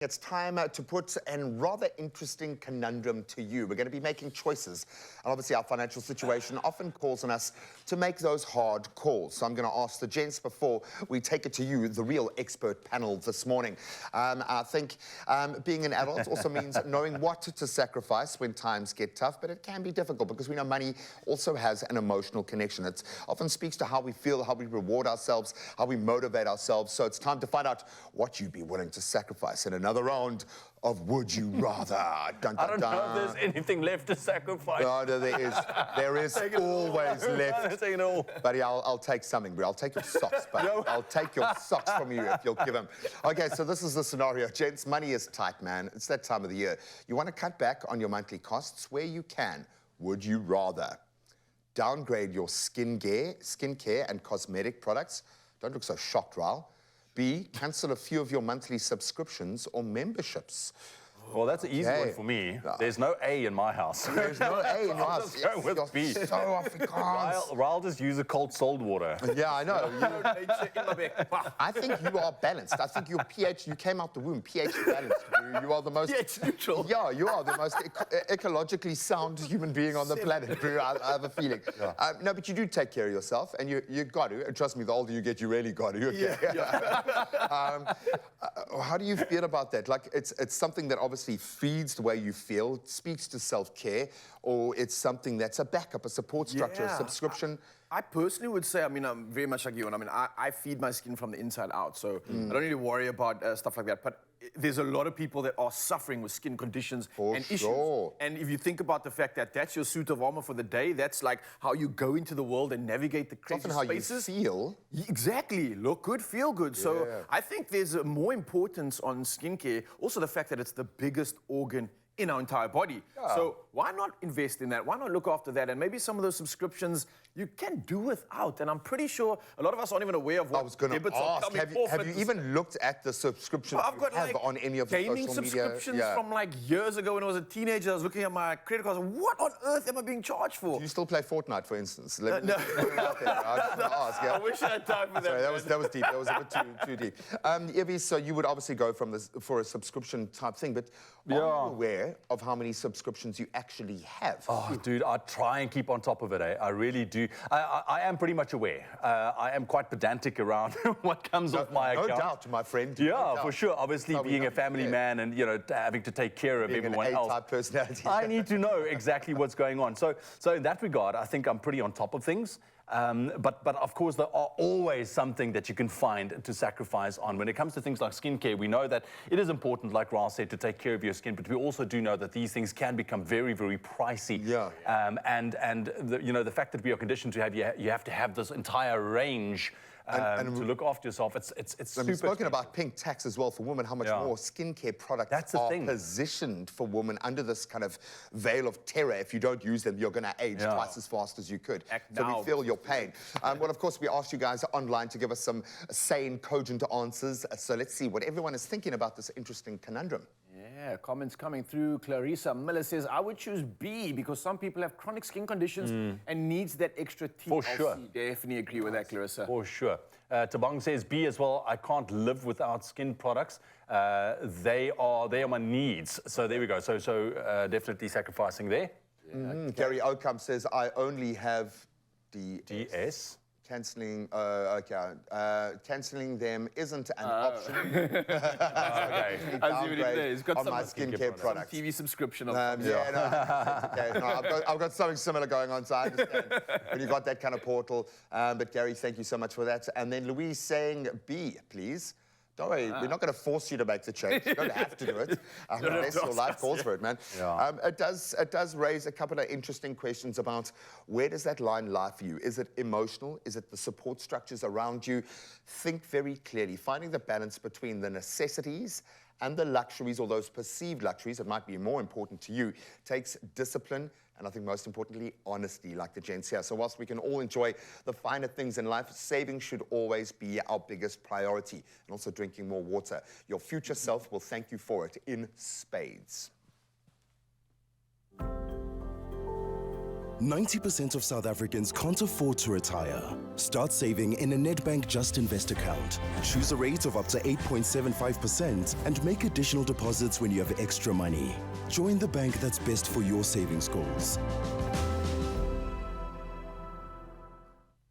It's time to put a rather interesting conundrum to you. We're going to be making choices. And obviously, our financial situation often calls on us to make those hard calls. So I'm going to ask the gents before we take it to you, the real expert panel this morning. I think being an adult also means knowing what to sacrifice when times get tough, but it can be difficult because we know money also has an emotional connection. It often speaks to how we feel, how we reward ourselves, how we motivate ourselves. So it's time to find out what you'd be willing to sacrifice in another round of Would You Rather. Dun, dun, I don't know if there's anything left to sacrifice. No, there is. There is always left. Take it all. Buddy, I'll take something, bro. I'll take your socks, buddy. I'll take your socks from you if you'll give them. Okay, so this is the scenario. Gents, money is tight, man. It's that time of the year. You want to cut back on your monthly costs where you can. Would you rather downgrade your skincare and cosmetic products? Don't look so shocked, Raul. B, cancel a few of your monthly subscriptions or memberships. Well, that's an easy one for me. There's no A in my house. There's no A in your house. Yes, go with B. So Afrikaans. Raul just use a cold salt water. Yeah, I know. I think you are balanced. I think your pH, you came out the womb, pH balanced. You are the most... pH neutral. Yeah, you are the most ecologically sound human being on the planet, bro. I have a feeling. Yeah. No, but you do take care of yourself, and you got to. And trust me, the older you get, you really got to. Okay? Yeah. How do you feel about that? Like, it's something that obviously feeds the way you feel, speaks to self-care, or it's something that's a backup, a support structure, a subscription? I personally would say, I'm very much like you, and I feed my skin from the inside out, so I don't need to worry about stuff like that. But there's a lot of people that are suffering with skin conditions and issues. And if you think about the fact that that's your suit of armor for the day, that's like how you go into the world and navigate the crazy spaces. Often how you feel. Exactly. Look good, feel good. Yeah. So I think there's more importance on skincare. Also the fact that it's the biggest organ in our entire body. Yeah. So why not invest in that? Why not look after that? And maybe some of those subscriptions you can do without. And I'm pretty sure a lot of us aren't even aware of what debits are coming off. Have you even looked at the subscriptions you have on any of the social media? Gaming subscriptions from like years ago when I was a teenager. I was looking at my credit cards and what on earth am I being charged for? Do you still play Fortnite, for instance? No. I wish I had time for that. Sorry, that was deep. That was a bit too deep. Evie, so you would obviously go for a subscription type thing, but are you aware of how many subscriptions you actually have? Oh, dude, I try and keep on top of it, eh? I really do. I am pretty much aware. I am quite pedantic around what comes off my account. No doubt, my friend. Yeah, for sure. Obviously, being a family man and, having to take care of everyone else. A-type personality. I need to know exactly what's going on. So in that regard, I think I'm pretty on top of things. But of course, there are always something that you can find to sacrifice on. When it comes to things like skincare, we know that it is important, like Raul said, to take care of your skin, but we also do know that these things can become very, very pricey. Yeah. And the fact that we are conditioned to have, you have to have this entire range and to look after yourself. It's super. We've spoken about pink tax as well for women, how much more skincare products are positioned for women under this kind of veil of terror. If you don't use them, you're going to age twice as fast as you could. So we feel your pain. Well, of course, we asked you guys online to give us some sane, cogent answers. So let's see what everyone is thinking about this interesting conundrum. Yeah, comments coming through. Clarissa Miller says, I would choose B because some people have chronic skin conditions and needs that extra TLC. For sure. Definitely agree with that, Clarissa. For sure. Tabong says B as well. I can't live without skin products. They are my needs. So there we go. So definitely sacrificing there. Yeah. Gary Oakham says, I only have DS. Cancelling, cancelling them isn't an option. Okay. I see what he says. He's got on my skincare products. TV subscription. Okay. No, I've got something similar going on, so I understand when you got that kind of portal. But Gary, thank you so much for that. And then Louise saying B, please. Don't worry, we're not going to force you to make the change. You don't have to do it. Unless your life calls for it, man. Yeah. It does raise a couple of interesting questions about where does that line lie for you? Is it emotional? Is it the support structures around you? Think very clearly. Finding the balance between the necessities and the luxuries, or those perceived luxuries that might be more important to you, takes discipline and I think most importantly, honesty, like the gents here. So whilst we can all enjoy the finer things in life, saving should always be our biggest priority. And also drinking more water. Your future self will thank you for it in spades. 90% of South Africans can't afford to retire. Start saving in a NEDBANK Just Invest account. Choose a rate of up to 8.75% and make additional deposits when you have extra money. Join the bank that's best for your savings goals.